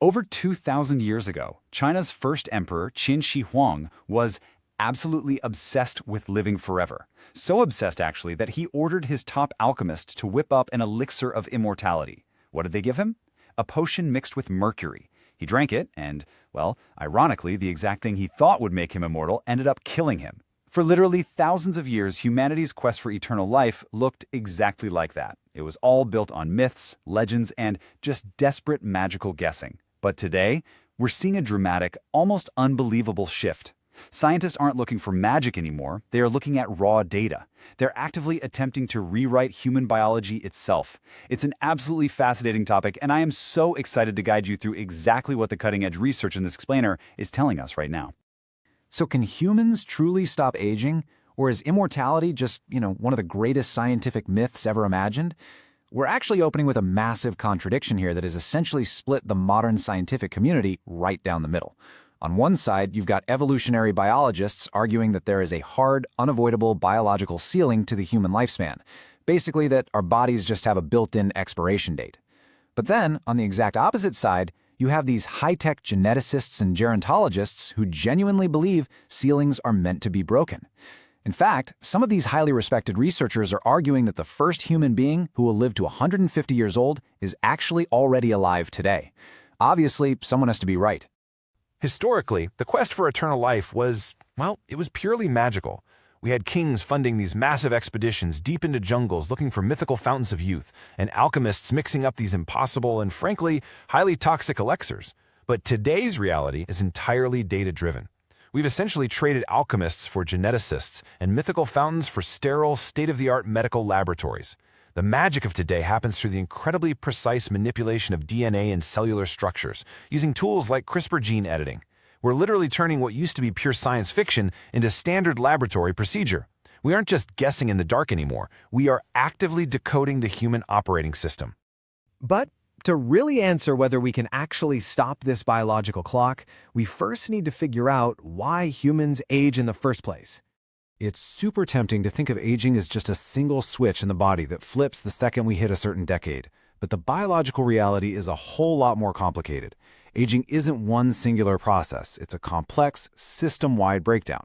Over 2,000 years ago, China's first emperor, Qin Shi Huang, was absolutely obsessed with living forever. So obsessed, actually, that he ordered his top alchemist to whip up an elixir of immortality. What did they give him? A potion mixed with mercury. He drank it, and, well, ironically, the exact thing he thought would make him immortal ended up killing him. For literally thousands of years, humanity's quest for eternal life looked exactly like that. It was all built on myths, legends, and just desperate magical guessing. But today, we're seeing a dramatic, almost unbelievable shift. Scientists aren't looking for magic anymore, they are looking at raw data. They're actively attempting to rewrite human biology itself. It's an absolutely fascinating topic, and I am so excited to guide you through exactly what the cutting-edge research in this explainer is telling us right now. So can humans truly stop aging? Or is immortality just, one of the greatest scientific myths ever imagined? We're actually opening with a massive contradiction here that has essentially split the modern scientific community right down the middle. On one side, you've got evolutionary biologists arguing that there is a hard, unavoidable biological ceiling to the human lifespan. Basically that our bodies just have a built-in expiration date. But then, on the exact opposite side, you have these high-tech geneticists and gerontologists who genuinely believe ceilings are meant to be broken. In fact, some of these highly respected researchers are arguing that the first human being who will live to 150 years old is actually already alive today. Obviously, someone has to be right. Historically, the quest for eternal life was, it was purely magical. We had kings funding these massive expeditions deep into jungles looking for mythical fountains of youth, and alchemists mixing up these impossible and, frankly, highly toxic elixirs. But today's reality is entirely data-driven. We've essentially traded alchemists for geneticists and mythical fountains for sterile, state-of-the-art medical laboratories. The magic of today happens through the incredibly precise manipulation of DNA and cellular structures, using tools like CRISPR gene editing. We're literally turning what used to be pure science fiction into standard laboratory procedure. We aren't just guessing in the dark anymore. We are actively decoding the human operating system. But to really answer whether we can actually stop this biological clock, we first need to figure out why humans age in the first place. It's super tempting to think of aging as just a single switch in the body that flips the second we hit a certain decade. But the biological reality is a whole lot more complicated. Aging isn't one singular process. It's a complex, system-wide breakdown.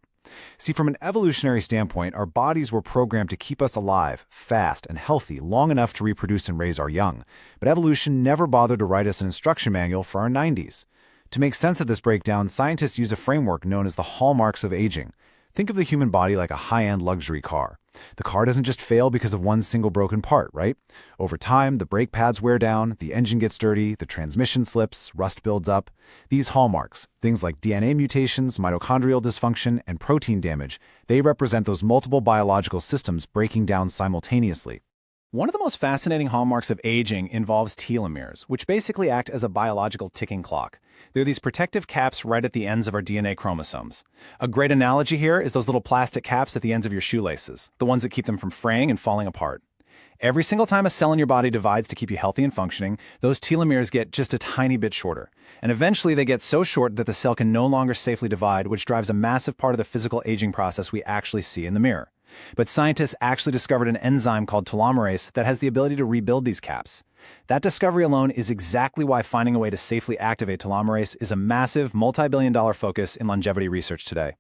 See, from an evolutionary standpoint, our bodies were programmed to keep us alive, fast, and healthy long enough to reproduce and raise our young. But evolution never bothered to write us an instruction manual for our 90s. To make sense of this breakdown, scientists use a framework known as the hallmarks of aging. Think of the human body like a high-end luxury car. The car doesn't just fail because of one single broken part, right? Over time, the brake pads wear down, the engine gets dirty, the transmission slips, rust builds up. These hallmarks, things like DNA mutations, mitochondrial dysfunction, and protein damage, they represent those multiple biological systems breaking down simultaneously. One of the most fascinating hallmarks of aging involves telomeres, which basically act as a biological ticking clock. They're these protective caps right at the ends of our DNA chromosomes. A great analogy here is those little plastic caps at the ends of your shoelaces, the ones that keep them from fraying and falling apart. Every single time a cell in your body divides to keep you healthy and functioning, those telomeres get just a tiny bit shorter. And eventually they get so short that the cell can no longer safely divide, which drives a massive part of the physical aging process we actually see in the mirror. But scientists actually discovered an enzyme called telomerase that has the ability to rebuild these caps. That discovery alone is exactly why finding a way to safely activate telomerase is a massive, multi-billion-dollar focus in longevity research today.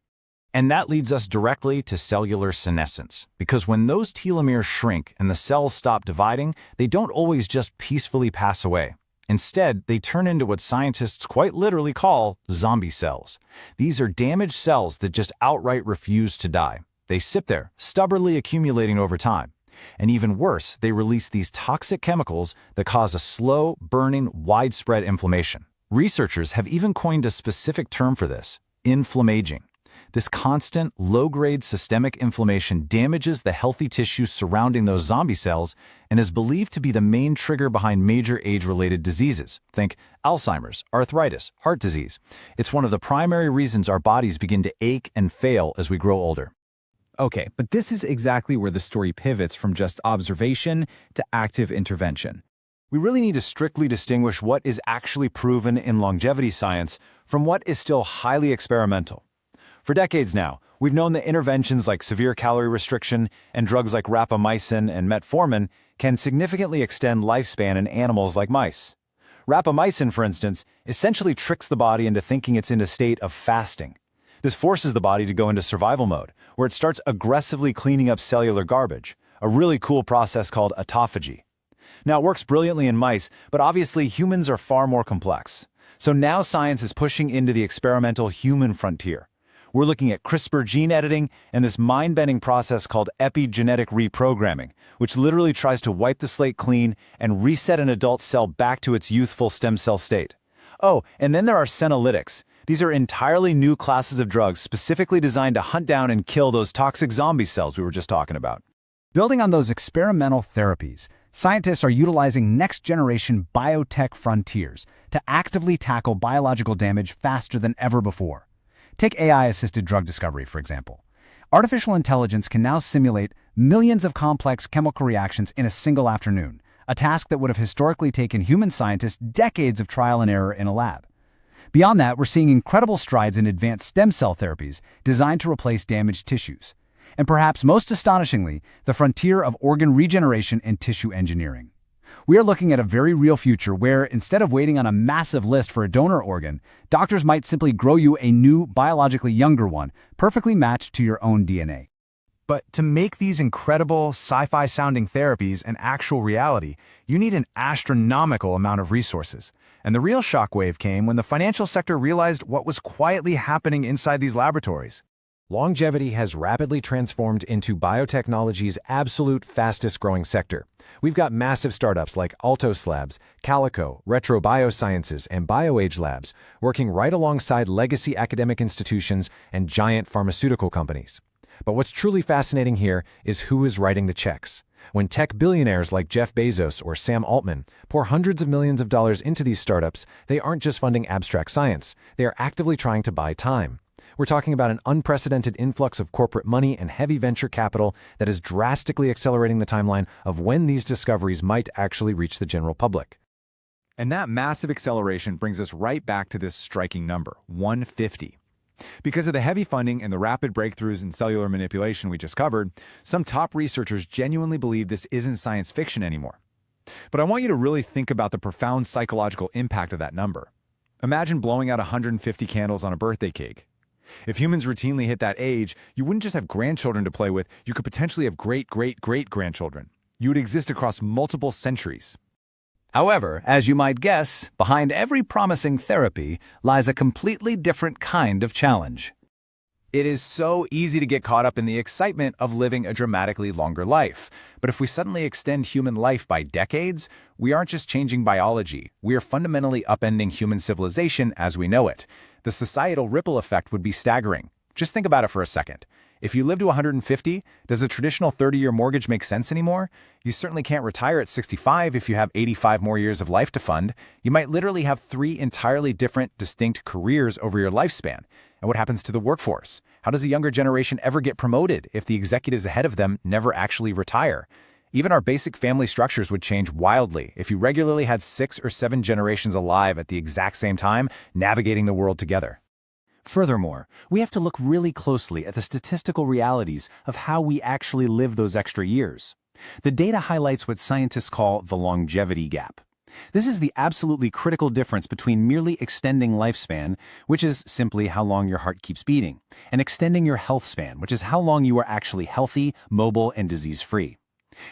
And that leads us directly to cellular senescence. Because when those telomeres shrink and the cells stop dividing, they don't always just peacefully pass away. Instead, they turn into what scientists quite literally call zombie cells. These are damaged cells that just outright refuse to die. They sit there, stubbornly accumulating over time. And even worse, they release these toxic chemicals that cause a slow, burning, widespread inflammation. Researchers have even coined a specific term for this: inflammaging. This constant, low-grade systemic inflammation damages the healthy tissue surrounding those zombie cells and is believed to be the main trigger behind major age-related diseases. Think Alzheimer's, arthritis, heart disease. It's one of the primary reasons our bodies begin to ache and fail as we grow older. Okay, but this is exactly where the story pivots from just observation to active intervention. We really need to strictly distinguish what is actually proven in longevity science from what is still highly experimental. For decades now, we've known that interventions like severe calorie restriction and drugs like rapamycin and metformin can significantly extend lifespan in animals like mice. Rapamycin, for instance, essentially tricks the body into thinking it's in a state of fasting. This forces the body to go into survival mode, where it starts aggressively cleaning up cellular garbage, a really cool process called autophagy. Now, it works brilliantly in mice, but obviously humans are far more complex. So now science is pushing into the experimental human frontier. We're looking at CRISPR gene editing and this mind-bending process called epigenetic reprogramming, which literally tries to wipe the slate clean and reset an adult cell back to its youthful stem cell state. Oh, and then there are senolytics. These are entirely new classes of drugs specifically designed to hunt down and kill those toxic zombie cells we were just talking about. Building on those experimental therapies, scientists are utilizing next-generation biotech frontiers to actively tackle biological damage faster than ever before. Take AI-assisted drug discovery, for example. Artificial intelligence can now simulate millions of complex chemical reactions in a single afternoon, a task that would have historically taken human scientists decades of trial and error in a lab. Beyond that, we're seeing incredible strides in advanced stem cell therapies designed to replace damaged tissues. And perhaps most astonishingly, the frontier of organ regeneration and tissue engineering. We are looking at a very real future where, instead of waiting on a massive list for a donor organ, doctors might simply grow you a new, biologically younger one, perfectly matched to your own DNA. But to make these incredible sci-fi sounding therapies an actual reality, you need an astronomical amount of resources. And the real shockwave came when the financial sector realized what was quietly happening inside these laboratories. Longevity has rapidly transformed into biotechnology's absolute fastest-growing sector. We've got massive startups like Altos Labs, Calico, Retro Biosciences, and BioAge Labs working right alongside legacy academic institutions and giant pharmaceutical companies. But what's truly fascinating here is who is writing the checks. When tech billionaires like Jeff Bezos or Sam Altman pour hundreds of millions of dollars into these startups, they aren't just funding abstract science. They are actively trying to buy time. We're talking about an unprecedented influx of corporate money and heavy venture capital that is drastically accelerating the timeline of when these discoveries might actually reach the general public. And that massive acceleration brings us right back to this striking number, 150. Because of the heavy funding and the rapid breakthroughs in cellular manipulation we just covered, some top researchers genuinely believe this isn't science fiction anymore. But I want you to really think about the profound psychological impact of that number. Imagine blowing out 150 candles on a birthday cake. If humans routinely hit that age, you wouldn't just have grandchildren to play with, you could potentially have great-great-great-grandchildren. You would exist across multiple centuries. However, as you might guess, behind every promising therapy lies a completely different kind of challenge. It is so easy to get caught up in the excitement of living a dramatically longer life. But if we suddenly extend human life by decades, we aren't just changing biology, we are fundamentally upending human civilization as we know it. The societal ripple effect would be staggering. Just think about it for a second. If you live to 150, does a traditional 30-year mortgage make sense anymore? You certainly can't retire at 65 if you have 85 more years of life to fund. You might literally have 3 entirely different, distinct careers over your lifespan. And what happens to the workforce? How does a younger generation ever get promoted if the executives ahead of them never actually retire? Even our basic family structures would change wildly if you regularly had 6 or 7 generations alive at the exact same time, navigating the world together. Furthermore, we have to look really closely at the statistical realities of how we actually live those extra years. The data highlights what scientists call the longevity gap. This is the absolutely critical difference between merely extending lifespan, which is simply how long your heart keeps beating, and extending your health span, which is how long you are actually healthy, mobile, and disease-free.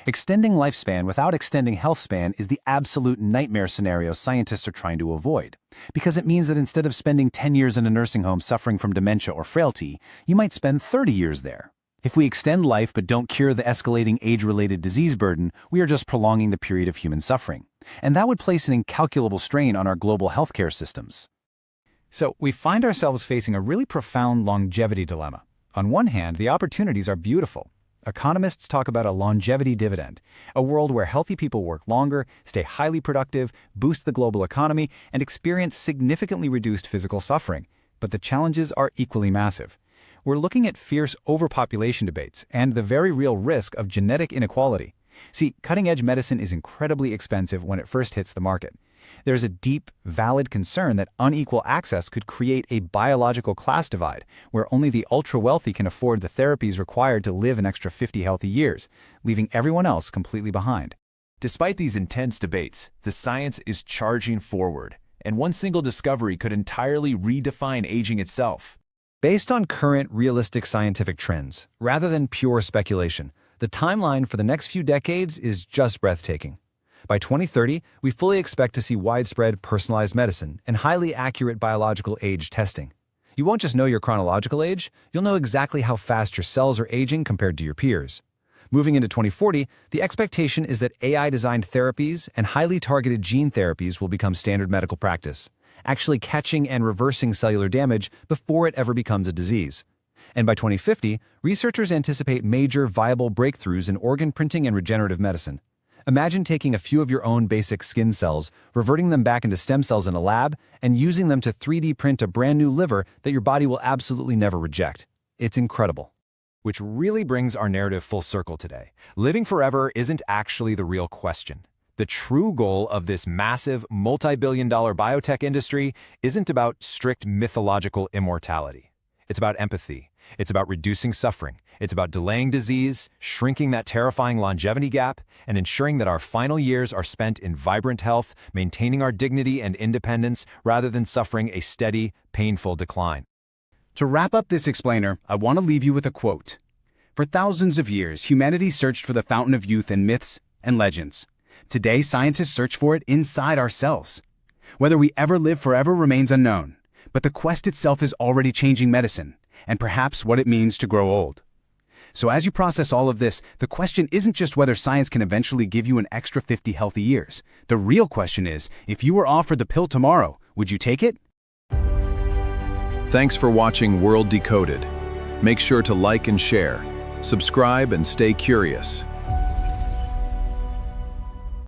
Extending lifespan without extending health span is the absolute nightmare scenario scientists are trying to avoid, because it means that instead of spending 10 years in a nursing home suffering from dementia or frailty, you might spend 30 years there. If we extend life but don't cure the escalating age-related disease burden, we are just prolonging the period of human suffering. And that would place an incalculable strain on our global healthcare systems. So we find ourselves facing a really profound longevity dilemma. On one hand, the opportunities are beautiful. Economists talk about a longevity dividend, a world where healthy people work longer, stay highly productive, boost the global economy, and experience significantly reduced physical suffering. But the challenges are equally massive. We're looking at fierce overpopulation debates and the very real risk of genetic inequality. See, cutting-edge medicine is incredibly expensive when it first hits the market. There's a deep, valid concern that unequal access could create a biological class divide, where only the ultra-wealthy can afford the therapies required to live an extra 50 healthy years, leaving everyone else completely behind. Despite these intense debates, the science is charging forward, and one single discovery could entirely redefine aging itself. Based on current realistic scientific trends, rather than pure speculation, the timeline for the next few decades is just breathtaking. By 2030, we fully expect to see widespread personalized medicine and highly accurate biological age testing. You won't just know your chronological age, you'll know exactly how fast your cells are aging compared to your peers. Moving into 2040, the expectation is that AI-designed therapies and highly targeted gene therapies will become standard medical practice, actually catching and reversing cellular damage before it ever becomes a disease. And by 2050, researchers anticipate major viable breakthroughs in organ printing and regenerative medicine. Imagine taking a few of your own basic skin cells, reverting them back into stem cells in a lab, and using them to 3D print a brand new liver that your body will absolutely never reject. It's incredible. Which really brings our narrative full circle today. Living forever isn't actually the real question. The true goal of this massive, multi-billion-dollar biotech industry isn't about strict mythological immortality. It's about empathy. It's about reducing suffering. It's about delaying disease, shrinking that terrifying longevity gap, and ensuring that our final years are spent in vibrant health, maintaining our dignity and independence rather than suffering a steady, painful decline. To wrap up this explainer, I want to leave you with a quote. For thousands of years, humanity searched for the fountain of youth in myths and legends. Today, scientists search for it inside ourselves. Whether we ever live forever remains unknown, but the quest itself is already changing medicine, and perhaps what it means to grow old. So as you process all of this, the question isn't just whether science can eventually give you an extra 50 healthy years. The real question is, if you were offered the pill tomorrow, would you take it? Thanks for watching World Decoded. Make sure to like and share, subscribe, and stay curious.